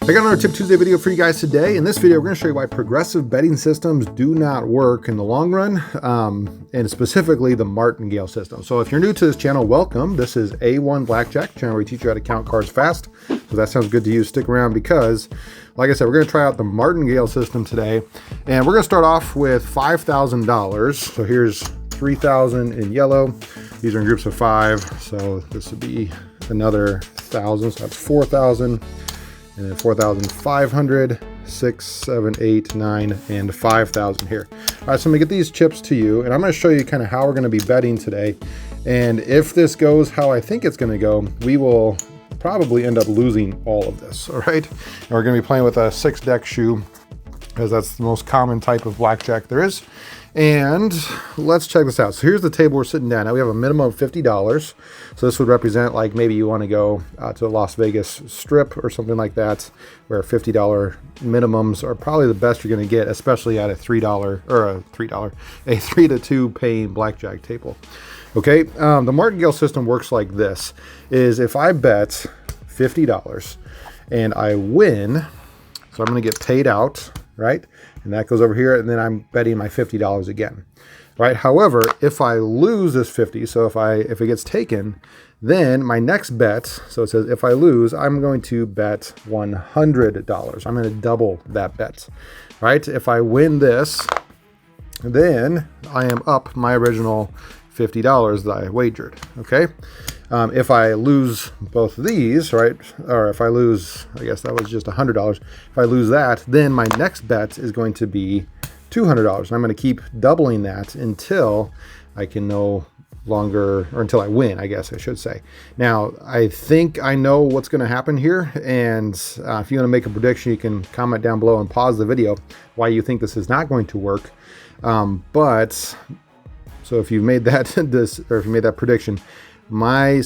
I got another Tip Tuesday video for you guys today. In this video, we're going to show you why progressive betting systems do not work in the long run, and specifically the Martingale system. So if you're new to this channel, welcome. This is A1 Blackjack, channel where we teach you how to count cards fast. So if that sounds good to you, stick around because, like I said, we're going to try out the Martingale system today. And we're going to start off with $5,000. So here's $3,000 in yellow. These are in groups of 5. So this would be another 1,000. So that's 4,000. And then 4,500, 6, 7, 8, 9, and 5,000 here. All right, so I'm gonna get these chips to you, and I'm gonna show you kind of how we're gonna be betting today. And if this goes how I think it's gonna go, we will probably end up losing all of this, all right? And we're gonna be playing with a 6-deck shoe, because that's the most common type of blackjack there is. And let's check this out. So here's the table we're sitting down. Now we have a minimum of $50. So this would represent like maybe you want to go to the Las Vegas Strip or something like that, where $50 minimums are probably the best you're going to get, especially at a $3 or a $3, a 3 to 2 paying blackjack table. Okay, the Martingale system works like this: is if I bet $50 and I win, so I'm going to get paid out, right? And that goes over here, and then I'm betting my $50 again, right? However, if I lose this 50, so if it gets taken, then my next bet, so it says if I lose, I'm going to bet $100. I'm going to double that bet, right? If I win this, then I am up my original $50 that I wagered, okay? If I lose both of these, right, or if I lose, I guess that was just $100. If I lose that, then my next bet is going to be $200. And I'm going to keep doubling that until I can no longer, or until I win, I guess I should say. Now, I think I know what's going to happen here. And if you want to make a prediction, you can comment down below and pause the video why you think this is not going to work. So if you've made that or if you made that prediction, my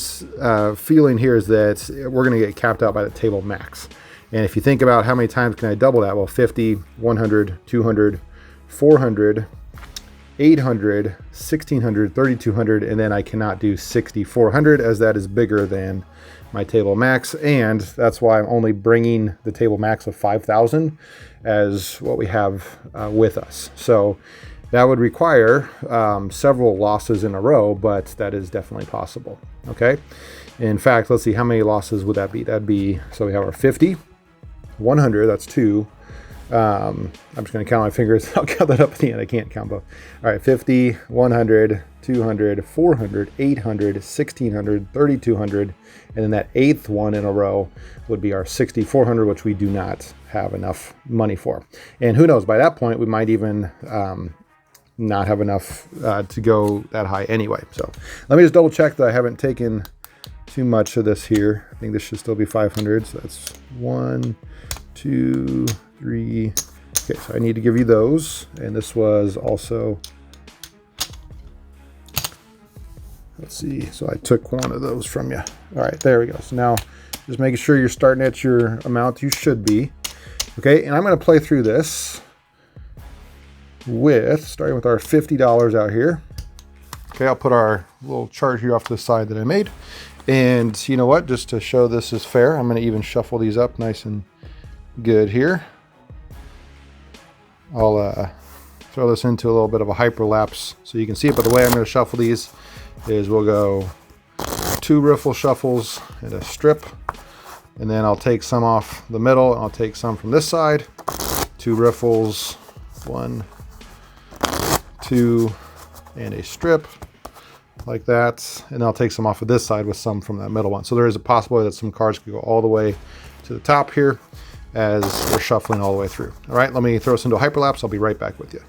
feeling here is that we're going to get capped out by the table max. And if you think about how many times can I double that? Well, 50, 100, 200, 400, 800, 1600, 3200, and then I cannot do 6400 as that is bigger than my table max. And that's why I'm only bringing the table max of 5,000 as what we have with us. So that would require several losses in a row, but that is definitely possible, okay? In fact, let's see, how many losses would that be? That'd be, so we have our 50, 100, that's 2. I'm just gonna count my fingers. I'll count that up at the end. I can't count both. All right, 50, 100, 200, 400, 800, 1600, 3200, and then that 8th one in a row would be our 6400, which we do not have enough money for. And who knows, by that point, we might even not have enough to go that high anyway. So let me just double check that I haven't taken too much of this here. I think this should still be 500. So that's 1, 2, 3. Okay, so I need to give you those. And this was also, let's see. So I took one of those from you. All right, there we go. So now just making sure you're starting at your amount you should be. Okay, and I'm going to play through this with, starting with our $50 out here. Okay, I'll put our little chart here off to the side that I made. And you know what, just to show this is fair, I'm gonna even shuffle these up nice and good here. I'll throw this into a little bit of a hyperlapse so you can see it, but the way I'm gonna shuffle these is we'll go 2 riffle shuffles and a strip, and then I'll take some off the middle, and I'll take some from this side, 2 riffles, 1, 2, and a strip like that, and I'll take some off of this side with some from that middle one. So there is a possibility that some cards could go all the way to the top here as we're shuffling all the way through. All right, let me throw this into a hyperlapse. I'll be right back with you.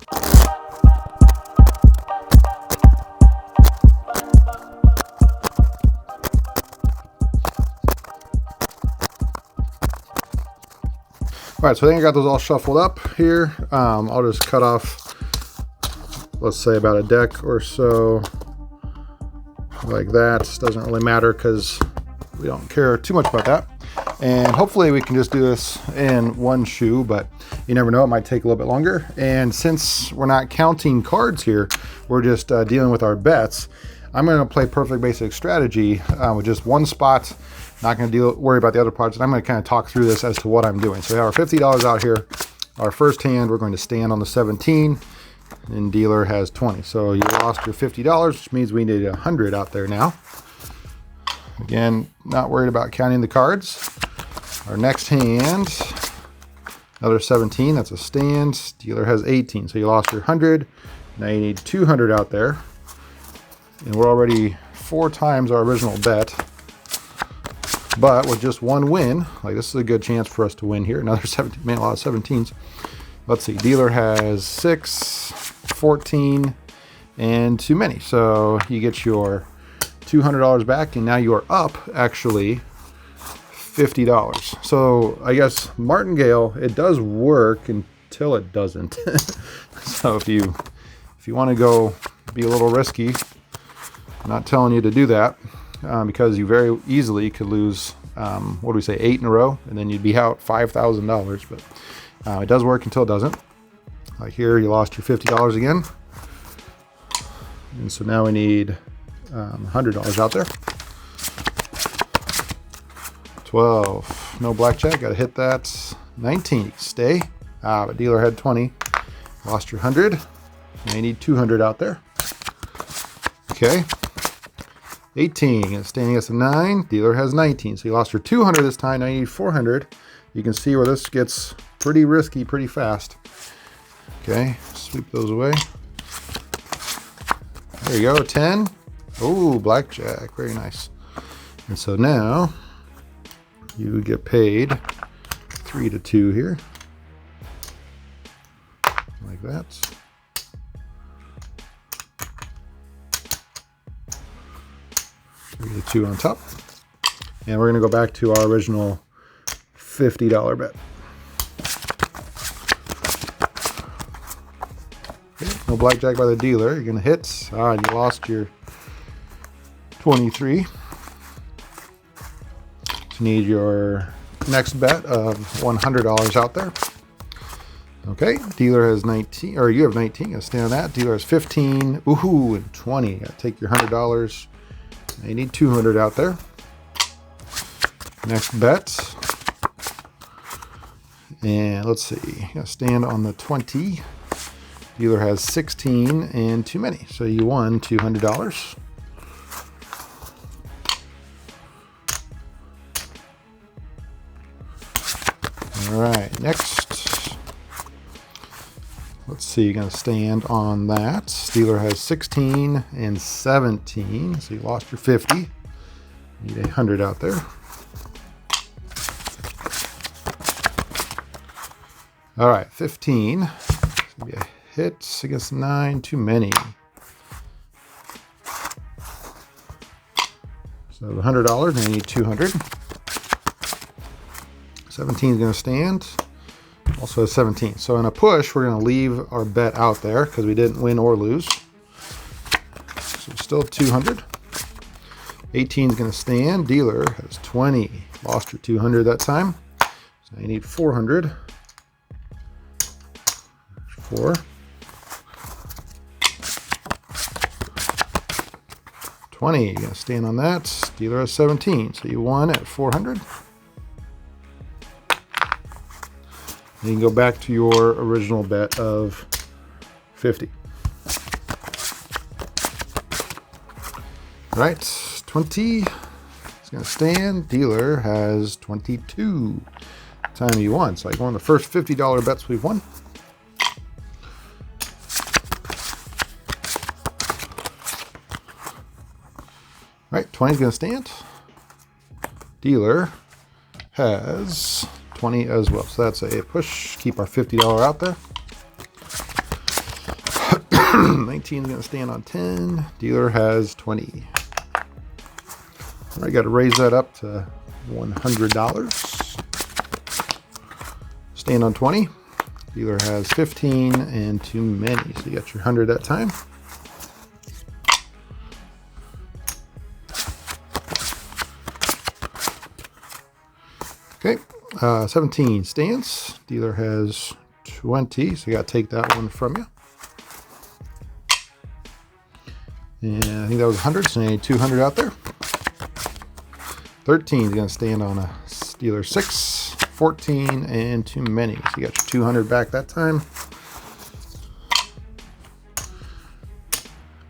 All right, so I think I got those all shuffled up here. I'll just cut off, let's say, about a deck or so like that. Doesn't really matter because we don't care too much about that. And hopefully we can just do this in one shoe, but you never know, it might take a little bit longer. And since we're not counting cards here, we're just dealing with our bets, I'm going to play perfect basic strategy with just one spot Not going to worry about the other parts. And I'm going to kind of talk through this as to what I'm doing. So we have our $50 out here. Our first hand, we're going to stand on the 17, and dealer has 20. So you lost your $50, which means we need 100 out there now. Again, not worried about counting the cards. Our next hand, another 17, that's a stand. Dealer has 18, so you lost your 100. Now you need 200 out there. And we're already 4 times our original bet. But with just one win, like this is a good chance for us to win here. Another 17, man, a lot of 17s. Let's see, dealer has 6, 14, and too many. So you get your $200 back, and now you're up actually $50. So I guess Martingale, it does work until it doesn't. So if you want to go be a little risky, I'm not telling you to do that. Because you very easily could lose, what do we say, 8 in a row, and then you'd be out $5,000. But it does work until it doesn't. Like here, you lost your $50 again. And so now we need $100 out there. 12, no blackjack, gotta hit that. 19, stay. But dealer had 20, lost your 100. Now you need 200 out there. Okay. 18, standing as a 9, dealer has 19. So you lost your 200 this time, now you need 400. You can see where this gets pretty risky pretty fast. Okay, sweep those away. There you go, 10. Oh, blackjack, very nice. And so now you get paid 3 to 2 here, like that. The 2 on top, and we're going to go back to our original $50 bet. Okay, no blackjack by the dealer. You're going to hit. And you lost your 23. So you need your next bet of $100 out there. Okay, dealer has 19, or you have 19. Gotta stand on that. Dealer has 15. Ooh, and 20. Gotta take your $100. You need 200 out there. Next bet. And let's see. Gotta stand on the 20. Dealer has 16 and too many. So you won $200. All right, next. Let's see, you're going to stand on that. Dealer has 16 and 17, so you lost your 50. Need 100 out there. All right, 15. It's going to be a hit against 9, too many. So $100, and I need 200. 17 is going to stand. Also has 17. So in a push, we're going to leave our bet out there because we didn't win or lose. So still 200. 18 is going to stand. Dealer has 20. Lost your 200 that time. So you need 400. 4. 20. You're going to stand on that. Dealer has 17. So you won at 400. You can go back to your original bet of 50. All right, 20. It's going to stand. Dealer has 22. Time you won. So like one of the first $50 bets we've won. All right, 20 is going to stand. Dealer has 20 as well. So that's a push. Keep our $50 out there. 19 is going to stand on 10. Dealer has 20. All right, got to raise that up to $100. Stand on 20. Dealer has 15 and too many. So you got your 100 that time. Okay, 17 stands. Dealer has 20, so you got to take that one from you. And I think that was 100, so I need 200 out there. 13 is going to stand on a dealer 6, 14, and too many. So you got your 200 back that time.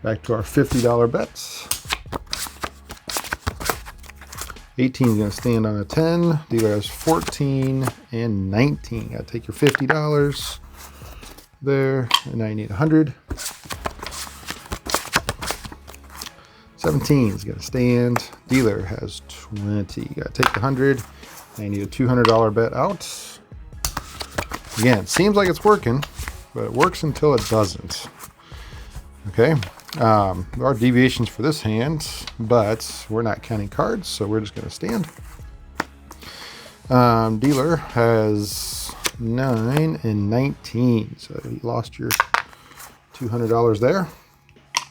Back to our $50 bets. 18 is going to stand on a 10. Dealer has 14 and 19. Got to take your $50 there, and now you need 100. 17 is going to stand. Dealer has 20. You got to take the 100. Now you need a $200 bet out. Again, it seems like it's working, but it works until it doesn't. Okay. There are deviations for this hand, but we're not counting cards, so we're just going to stand. Dealer has 9 and 19, so you lost your $200 there.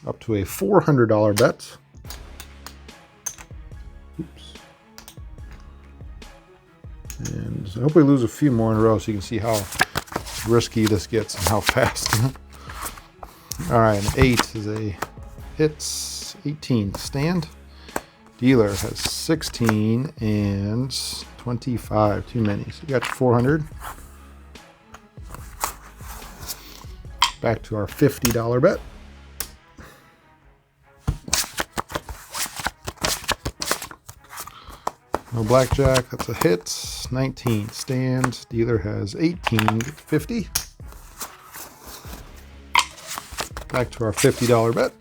Up to a $400 bet. Oops. And I hope we lose a few more in a row so you can see how risky this gets and how fast. All right, an 8 is a hit. 18 stand. Dealer has 16 and 25, too many. So you got your 400. Back to our $50 bet. No blackjack, that's a hit. 19 stand. Dealer has 18, 50. Back to our $50 bet.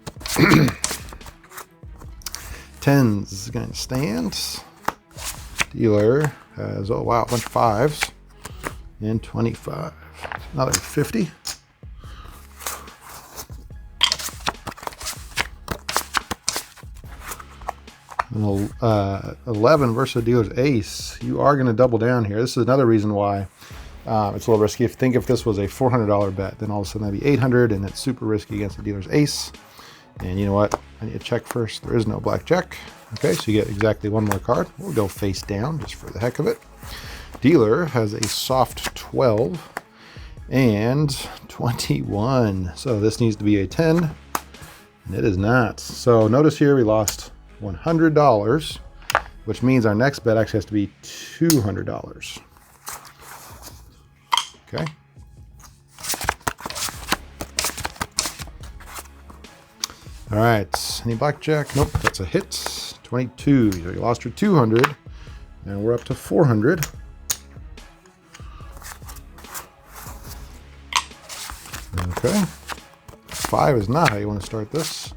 10s is going to stand. Dealer has, oh wow, a bunch of 5s. And 25. Another 50. And 11 versus dealer's ace. You are going to double down here. This is another reason why it's a little risky. If this was a $400 bet, then all of a sudden that'd be 800, and it's super risky against the dealer's ace. And you know what? I need to check first. There is no blackjack. Okay, so you get exactly one more card. We'll go face down just for the heck of it. Dealer has a soft 12 and 21. So this needs to be a 10, and it is not. So notice here we lost $100, which means our next bet actually has to be $200. Okay. All right. Any blackjack? Nope. That's a hit. 22. So you lost your 200, and we're up to 400. Okay. 5 is not how you want to start this.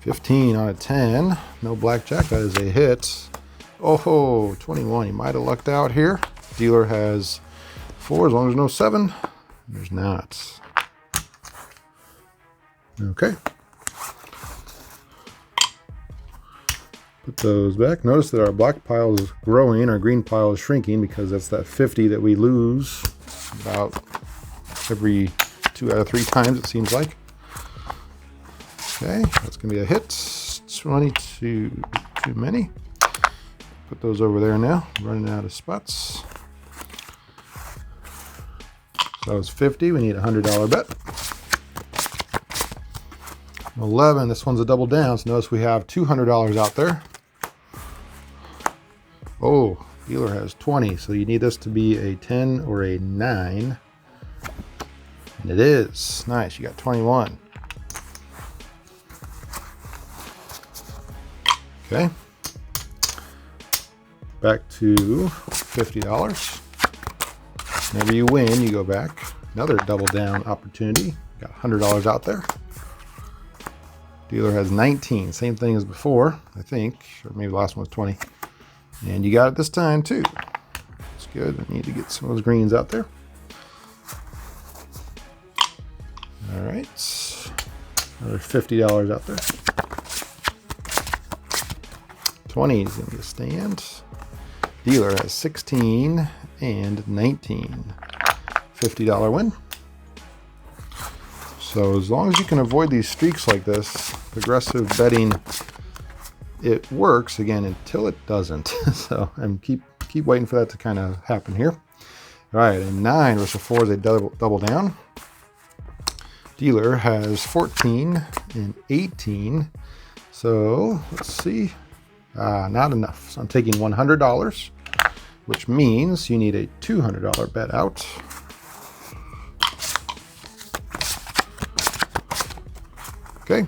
15 on a 10. No blackjack. That is a hit. Oh, 21. You might have lucked out here. Dealer has 4 as long as there's no 7. There's not. Okay. Put those back. Notice that our black pile is growing, our green pile is shrinking because that's that 50 that we lose about every 2 out of 3 times, it seems like. Okay, that's going to be a hit. 22, too many. Put those over there now. Running out of spots. So that was 50. We need a $100 bet. 11. This one's a double down. So notice we have $200 out there. Oh, dealer has 20. So you need this to be a 10 or a 9. And it is. Nice. You got 21. Okay. Back to $50. Whenever you win, you go back. Another double down opportunity. Got $100 out there. Dealer has 19. Same thing as before, I think. Or maybe the last one was 20. And you got it this time, too. That's good. I need to get some of those greens out there. All right. Another $50 out there. 20 is going to stand. Dealer has 16 and 19. $50 win. So as long as you can avoid these streaks like this, progressive betting, it works again until it doesn't. So I'm keep waiting for that to kind of happen here. All right, a 9 versus 4 is a double down. Dealer has 14 and 18. So let's see. Not enough. So I'm taking $100, which means you need a $200 bet out. Okay.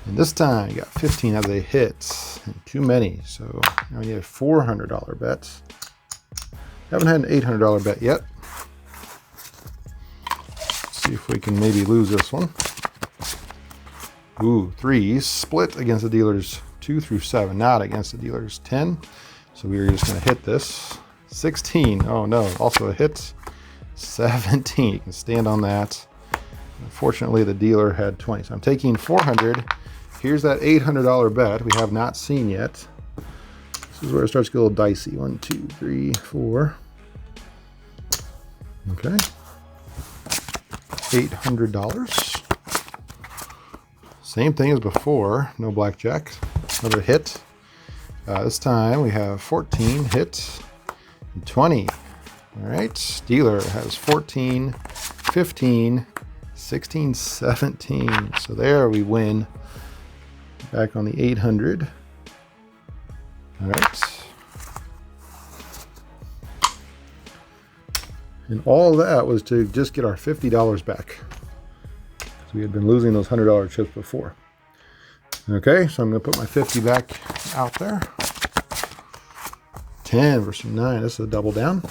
And this time you got 15 as a hit, and too many. So now you have $400 bets. Haven't had an $800 bet yet. Let's see if we can maybe lose this one. Ooh, 3s split against the dealer's 2 through 7, not against the dealer's 10. So we're just going to hit this. 16, oh no, also a hit. 17, you can stand on that. Unfortunately, the dealer had 20, so I'm taking 400. Here's that $800 bet we have not seen yet. This is where it starts to get a little dicey. 1, 2, 3, 4. Okay. $800. Same thing as before. No blackjack. Another hit. This time we have 14 hits and 20. All right. Dealer has 14, 15, 16, 17. So there we win. Back on the 800. All right. And all that was to just get our $50 back. So we had been losing those $100 chips before. Okay, so I'm going to put my 50 back out there. 10 versus 9. This is a double down.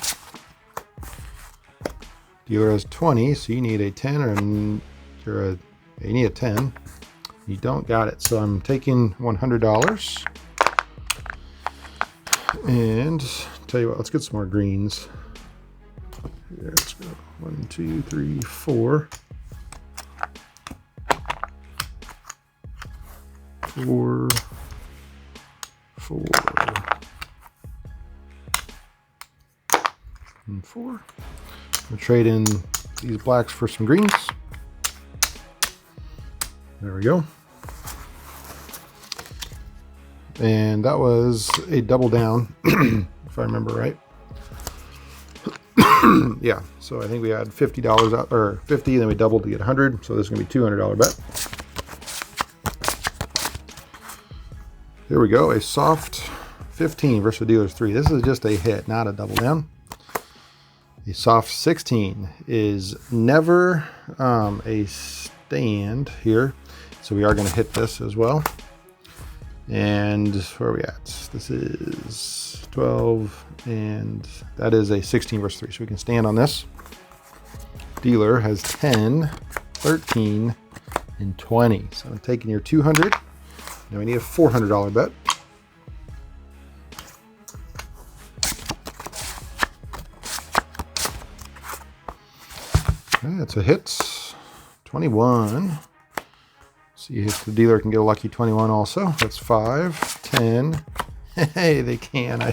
Dealer has 20, so you need a 10 or you need a 10. You don't got it, so I'm taking $100. And tell you what, let's get some more greens. Here, let's go. 1, 2, 3, 4. 4, 4, and 4. We'll trade in these blacks for some greens. There we go. And that was a double down, if I remember right. Yeah, so I think we had $50 out, or 50, and then we doubled to get 100. So this is going to be a $200 bet. Here we go, a soft 15 versus the dealer's 3. This is just a hit, not a double down. A soft 16 is never a stand here. So we are going to hit this as well. And where are we at? This is 12, and that is a 16 versus 3. So we can stand on this. Dealer has 10, 13, and 20. So I'm taking your 200. Now we need a $400 bet. Okay, that's a hit. 21. See if the dealer can get a lucky 21 also. That's 5, 10. Hey, they can. I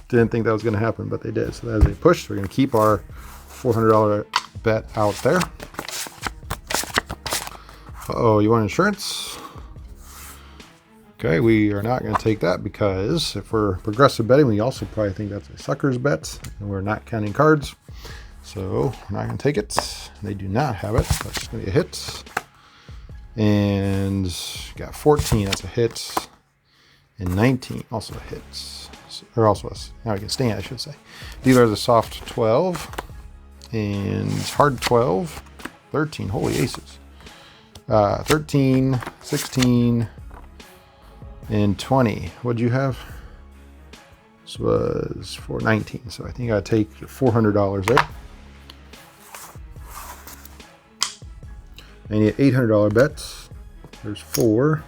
didn't think that was going to happen, but they did. So that is a push. So we're going to keep our $400 bet out there. Uh-oh, you want insurance? Okay, we are not going to take that because if we're progressive betting, we also probably think that's a sucker's bet, and we're not counting cards. So we're not going to take it. They do not have it. So that's going to be a hit. And got 14, that's a hit. And 19, also a hit. Or also now we can stand, I should say. Dealer has a soft 12. And hard 12. 13, holy aces. 13, 16, and 20. What'd you have? This was for 19. So I think I take your $400 there. I need $800 bets. There's 4.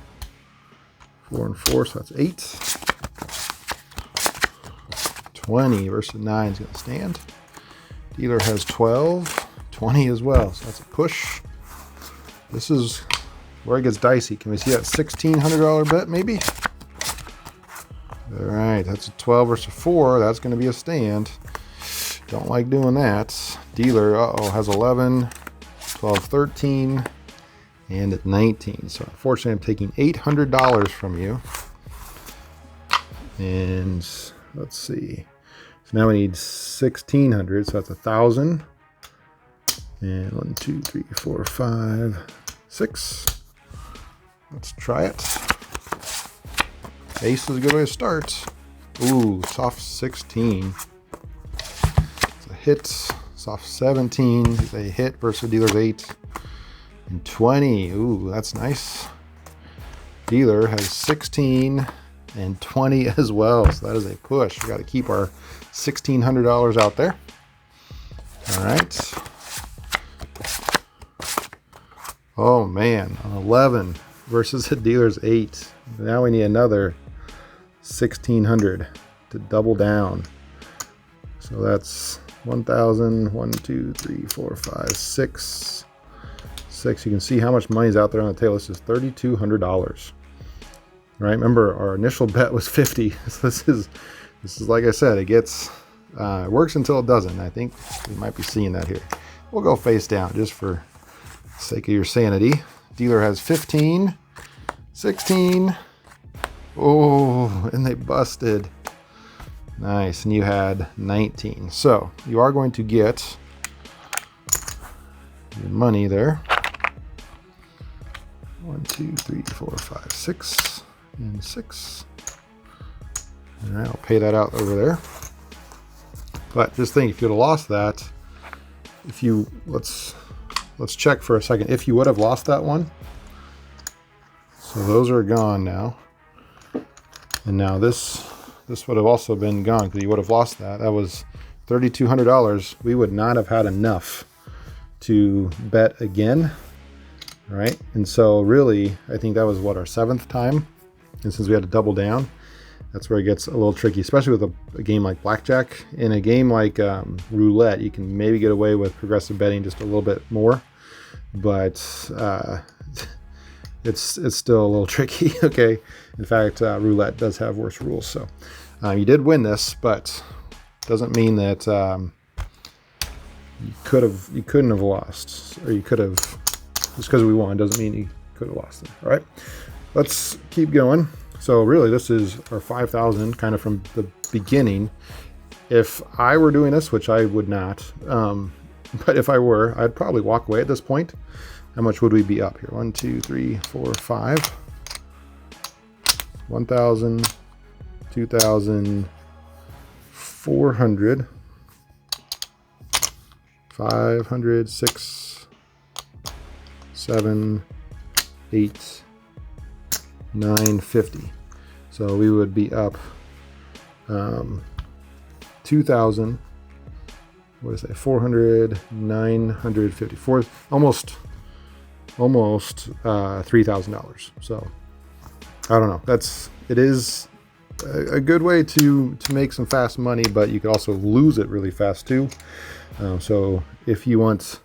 4 and 4, so that's 8. 20 versus 9 is going to stand. Dealer has 12. 20 as well, so that's a push. This is where it gets dicey. Can we see that $1,600 bet maybe? All right, that's a 12 versus 4. That's going to be a stand. Don't like doing that. Dealer, has 11. 12, 13, and at 19. So unfortunately, I'm taking $800 from you. And let's see. So now we need 1,600. So that's 1,000. And 1, 2, 3, 4, 5, 6. Let's try it. Ace is a good way to start. Ooh, soft 16. It's a hit. Soft 17 is a hit versus dealer's 8. And 20. Ooh, that's nice. Dealer has 16 and 20 as well. So that is a push. We got to keep our $1,600 out there. All right. Oh man, an 11 versus a dealer's 8. Now we need another 1,600 to double down. So that's 1,000, 1, 2, 3, 4, 5, 6. You can see how much money's out there on the table. This is $3,200. Right? Remember, our initial bet was 50. So this is like I said, it gets it works until it doesn't. I think we might be seeing that here. We'll go face down just for the sake of your sanity. Dealer has 15, 16. Oh, and they busted. Nice, and you had 19. So you are going to get your money there. 1, 2, 3, 4, 5, 6, and 6. All right, I'll pay that out over there. But just think, if you'd have lost that, if you let's check for a second. If you would have lost that one, so those are gone now, and now this would have also been gone because you would have lost that. That was $3,200. We would not have had enough to bet again, right? And so really, I think that was what, our 7th time, and since we had to double down, that's where it gets a little tricky, especially with a game like Blackjack. In a game like Roulette, you can maybe get away with progressive betting just a little bit more, but it's still a little tricky. Okay, in fact, Roulette does have worse rules. So you did win this, but doesn't mean that you couldn't have lost, or you could have. Just because we won doesn't mean you could have lost it. All right, let's keep going. So really, this is our 5,000 kind of from the beginning. If I were doing this, which I would not, but if I were, I'd probably walk away at this point. How much would we be up here? 1, 2, 3, 4, 5. 1,000, 2,000, 400, 500, 6, 7, 8, 950. So we would be up 2,000. What is that? 400, 950. Almost $3,000. So I don't know. It is a good way to make some fast money, but you could also lose it really fast too. So if you want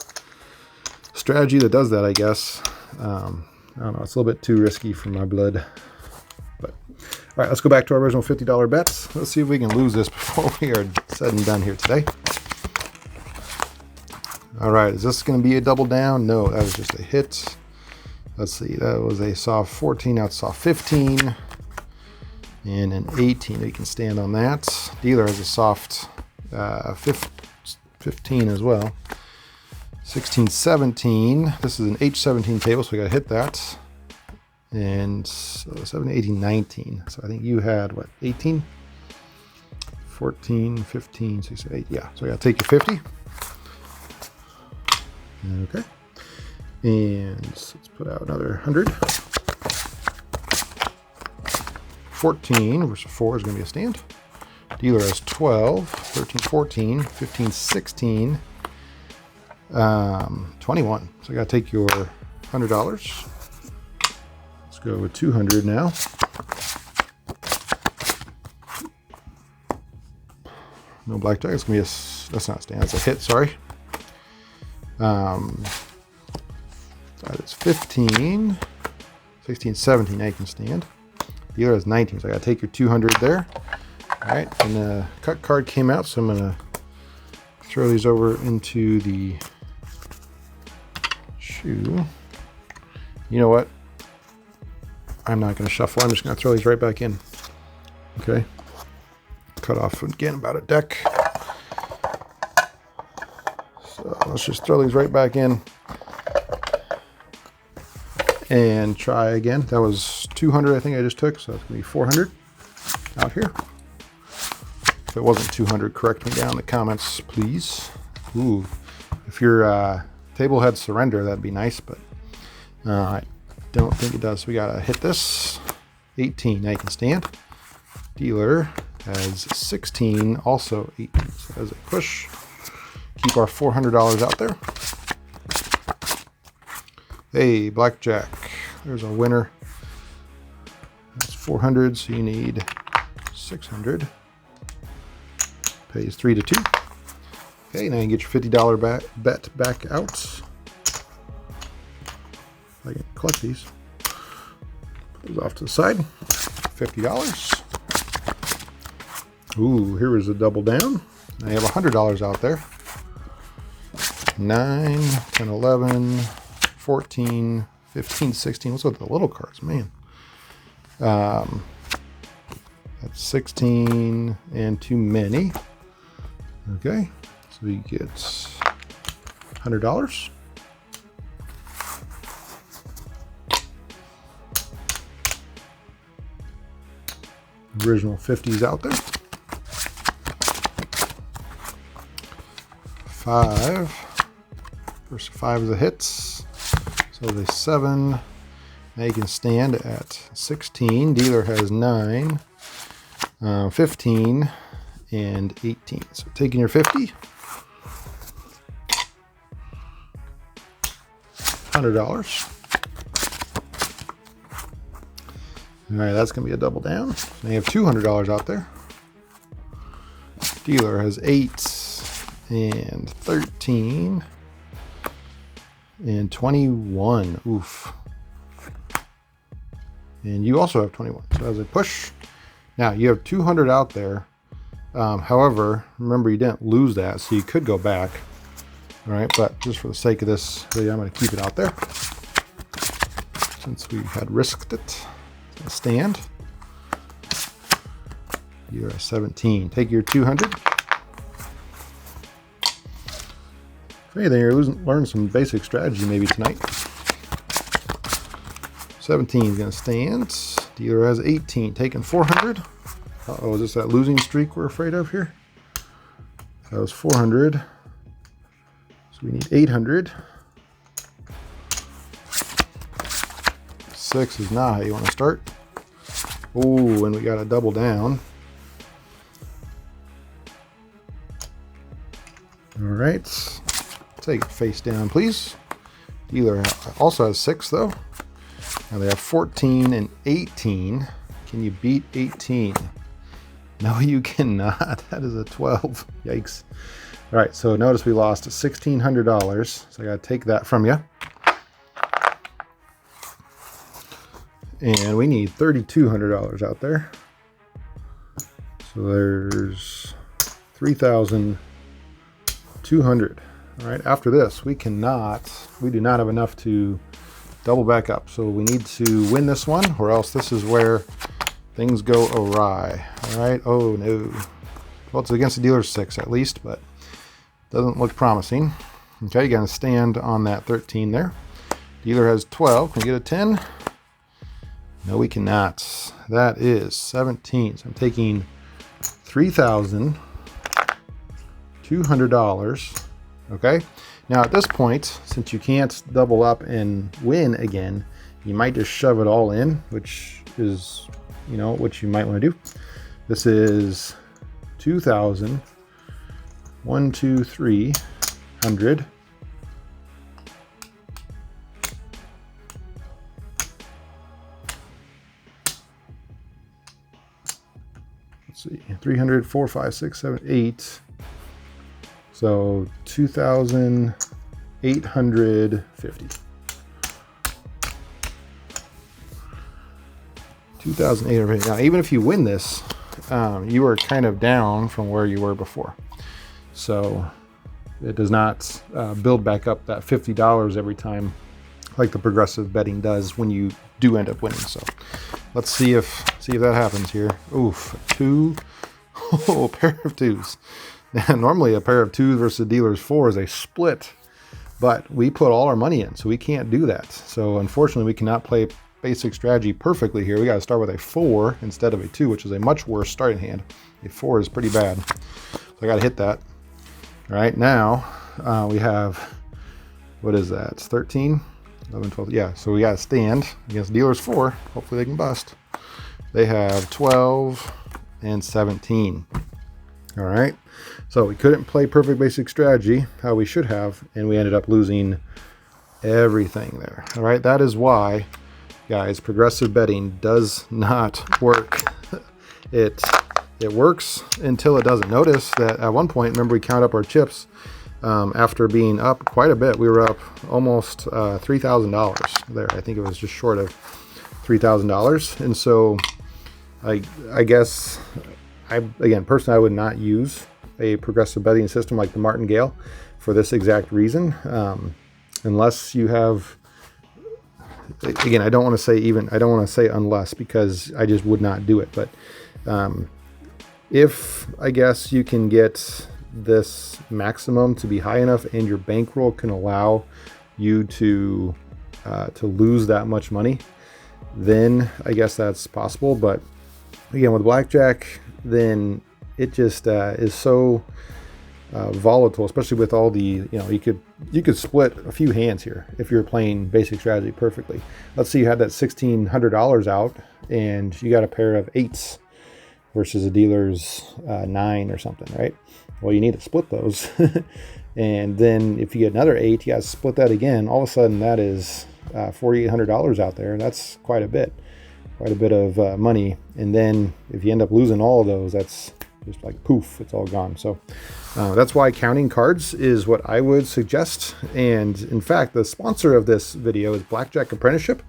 a strategy that does that, I guess. I don't know, it's a little bit too risky for my blood. But all right, let's go back to our original $50 bets. Let's see if we can lose this before we are said and done here today. All right, is this going to be a double down? No, that was just a hit. Let's see, that was a soft 14, now it's soft 15. And an 18, we can stand on that. Dealer has a soft 15 as well. 16, 17. This is an H17 table, so we got to hit that. And so 7, 18, 19. So I think you had, what, 18? 14, 15, 16, 8. Yeah, so we got to take your 50. Okay. And let's put out another 100. 14 versus 4 is going to be a stand. Dealer has 12, 13, 14, 15, 16. 21. So I got to take your $100. Let's go with 200 now. No blackjack. It's gonna be that's not a stand. That's a hit. Sorry. That is 15, 16, 17. Now you can stand. Dealer has 19. So I got to take your 200 there. All right. And the cut card came out, so I'm gonna throw these over into the shoe. You know what? I'm not going to shuffle. I'm just going to throw these right back in. Okay. Cut off again about a deck. So let's just throw these right back in and try again. That was 200, I think I just took, so it's going to be 400. out here. If it wasn't 200, correct me down in the comments, please. Ooh, if your table had surrender, that'd be nice, but I don't think it does. So we gotta hit this. 18, now you can stand. Dealer has 16, also 18. So as a push, keep our $400 out there. Hey, Blackjack, there's a winner. That's 400, so you need 600. Pays 3 to 2. Okay, now you get your $50 bet back out. I can collect these. Put those off to the side. $50. Ooh, here is a double down. Now you have $100 out there. 9, 10, 11, 14, 15, 16. What's with the little cards, man? That's 16 and too many. Okay, so you get $100. Original 50s out there. 5. First 5 is a hits. So the 7. Now you can stand at 16. Dealer has 9, 15, and 18. So taking your 50. $100. All right, that's gonna be a double down. Now you have $200 out there. Dealer has 8 and 13 and 21. Oof. And you also have 21. So as a push, now you have 200 out there. However, remember you didn't lose that, so you could go back. All right, but just for the sake of this video, I'm going to keep it out there since we had risked it. Stand. You're at 17. Take your 200. If anything, you're learning some basic strategy maybe tonight. 17 is going to stand. Dealer has 18. Taking 400. Uh-oh, is this that losing streak we're afraid of here? That was 400. So we need 800. 6 is not how you want to start. Oh, and we got a double down. All right. Take it face down, please. Dealer also has 6, though. Now they have 14 and 18. Can you beat 18? No, you cannot. That is a 12. Yikes. All right, so notice we lost $1,600. So I got to take that from you. And we need $3,200 out there. So there's 3,200. All right, after this, we do not have enough to double back up. So we need to win this one, or else this is where things go awry. All right, oh no. Well, it's against the dealer's 6 at least, but doesn't look promising. Okay, you gotta stand on that 13 there. Dealer has 12, can we get a 10? No, we cannot. That is 17. So I'm taking $3,200. Okay. Now at this point, since you can't double up and win again, you might just shove it all in, which is, you know, what you might want to do. This is 2,000. 1, 2, 300. Let's see, 300, 4, 5, 6, 7, 8. So 2,850. 2,850. Now, even if you win this, you are kind of down from where you were before. So it does not build back up that $50 every time like the progressive betting does when you do end up winning. So let's see if that happens here. Oof, 2. Oh, a pair of 2s. Now, normally a pair of 2s versus a dealer's 4 is a split, but we put all our money in, so we can't do that. So unfortunately, we cannot play basic strategy perfectly here, we got to start with a 4 instead of a 2, which is a much worse starting hand. A 4 is pretty bad. So I got to hit that. All right, now we have, what is that? It's 13, 11, 12. Yeah, so we got to stand against dealer's 4. Hopefully they can bust. They have 12 and 17. All right, so we couldn't play perfect basic strategy how we should have, and we ended up losing everything there. All right, that is why, guys, progressive betting does not work. It works until it doesn't. Notice that at one point, remember, we counted up our chips after being up quite a bit. We were up almost $3,000 there. I think it was just short of $3,000. And so I guess, again, personally, I would not use a progressive betting system like the Martingale for this exact reason. Unless you have, again, I don't want to say unless, because I just would not do it. But if, I guess, you can get this maximum to be high enough and your bankroll can allow you to lose that much money, then I guess that's possible. But again, with blackjack, then it just is so volatile, especially with all the, you could split a few hands here if you're playing basic strategy perfectly. Let's say you had that $1,600 out and you got a pair of 8s versus a dealer's 9 or something, right? Well, you need to split those. And then if you get another 8, you got to split that again. All of a sudden, that is $4,800 out there. That's quite a bit of money. And then if you end up losing all of those, that's just like poof, it's all gone. So that's why counting cards is what I would suggest. And in fact, the sponsor of this video is Blackjack Apprenticeship.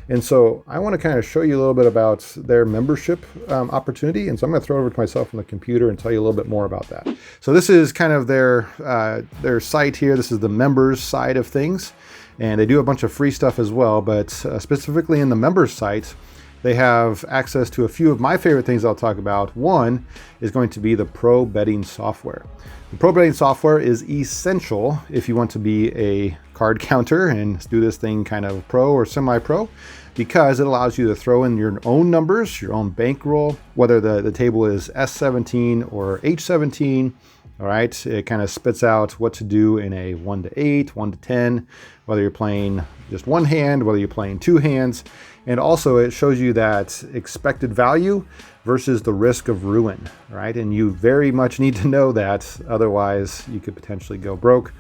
And so I want to kind of show you a little bit about their membership opportunity. And so I'm going to throw it over to myself on the computer and tell you a little bit more about that. So this is kind of their site here. This is the members side of things. And they do a bunch of free stuff as well. But specifically in the members site, they have access to a few of my favorite things I'll talk about. One is going to be the pro betting software. The pro betting software is essential if you want to be a card counter and do this thing kind of pro or semi-pro, because it allows you to throw in your own numbers, your own bankroll, whether the table is S17 or H17. All right, it kind of spits out what to do in a 1 to 8, 1 to 10, whether you're playing just one hand, whether you're playing 2 hands. And also it shows you that expected value versus the risk of ruin, right? And you very much need to know that, otherwise you could potentially go broke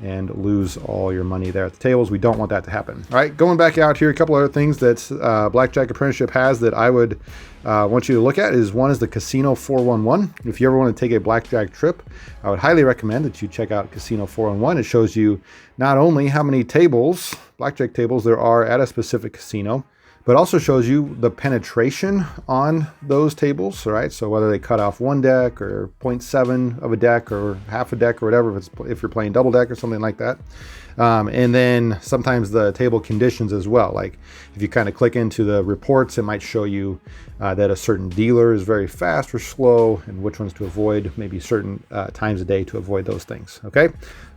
and lose all your money there at the tables. We don't want that to happen. All right, going back out here, a couple other things that Blackjack Apprenticeship has that I would want you to look at is, one is the Casino 411. If you ever want to take a blackjack trip, I would highly recommend that you check out Casino 411. It shows you not only how many tables, blackjack tables, there are at a specific casino, but also shows you the penetration on those tables, all right? So whether they cut off 1 deck or 0.7 of a deck or half a deck or whatever, if you're playing double deck or something like that. And then sometimes the table conditions as well. Like if you kind of click into the reports, it might show you that a certain dealer is very fast or slow and which ones to avoid, maybe certain times a day to avoid those things, okay?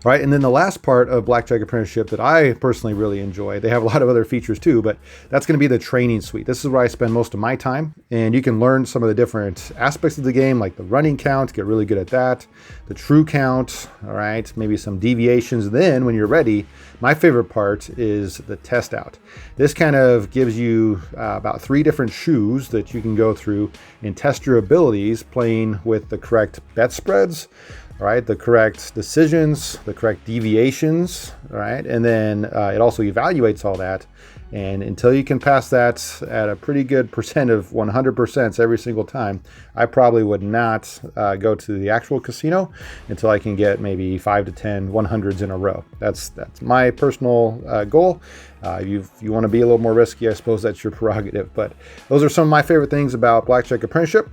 All right, and then the last part of Blackjack Apprenticeship that I personally really enjoy, they have a lot of other features too, but that's gonna be the training suite. This is where I spend most of my time, and you can learn some of the different aspects of the game, like the running count, get really good at that, the true count, all right, maybe some deviations. Then when you're ready, my favorite part is the test out. This kind of gives you about 3 different shoes that you can go through and test your abilities playing with the correct bet spreads, all right, the correct decisions, the correct deviations, all right, and then it also evaluates all that. And until you can pass that at a pretty good percent of 100% every single time, I probably would not go to the actual casino until I can get maybe 5 to 10 100s in a row. That's my personal goal. If you want to be a little more risky, I suppose that's your prerogative. But those are some of my favorite things about Blackjack Apprenticeship.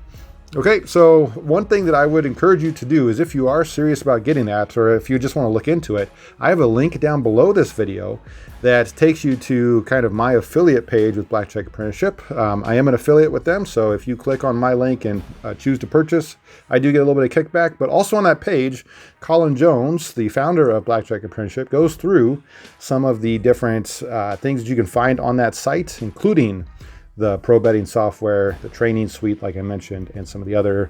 Okay, so one thing that I would encourage you to do is if you are serious about getting that, or if you just want to look into it, I have a link down below this video that takes you to kind of my affiliate page with Blackjack Apprenticeship. I am an affiliate with them, so if you click on my link and choose to purchase, I do get a little bit of kickback. But also on that page, Colin Jones, the founder of Blackjack Apprenticeship, goes through some of the different things that you can find on that site, including the pro betting software, the training suite, like I mentioned, and some of the other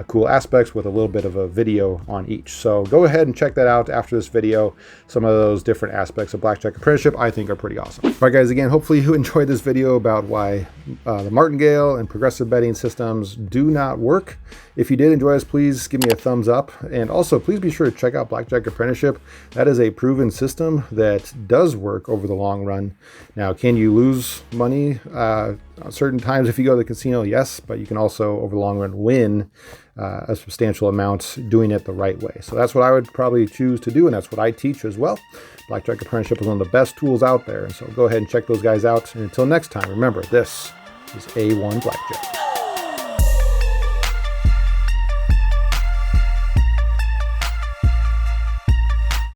cool aspects with a little bit of a video on each. So go ahead and check that out after this video. Some of those different aspects of Blackjack Apprenticeship I think are pretty awesome. All right, guys, again, hopefully you enjoyed this video about why the Martingale and progressive betting systems do not work. If you did enjoy this, please give me a thumbs up. And also, please be sure to check out Blackjack Apprenticeship. That is a proven system that does work over the long run. Now, can you lose money certain times if you go to the casino? Yes, but you can also, over the long run, win a substantial amount doing it the right way. So that's what I would probably choose to do, and that's what I teach as well. Blackjack Apprenticeship is one of the best tools out there, and so go ahead and check those guys out. And until next time, remember, this is A1 Blackjack.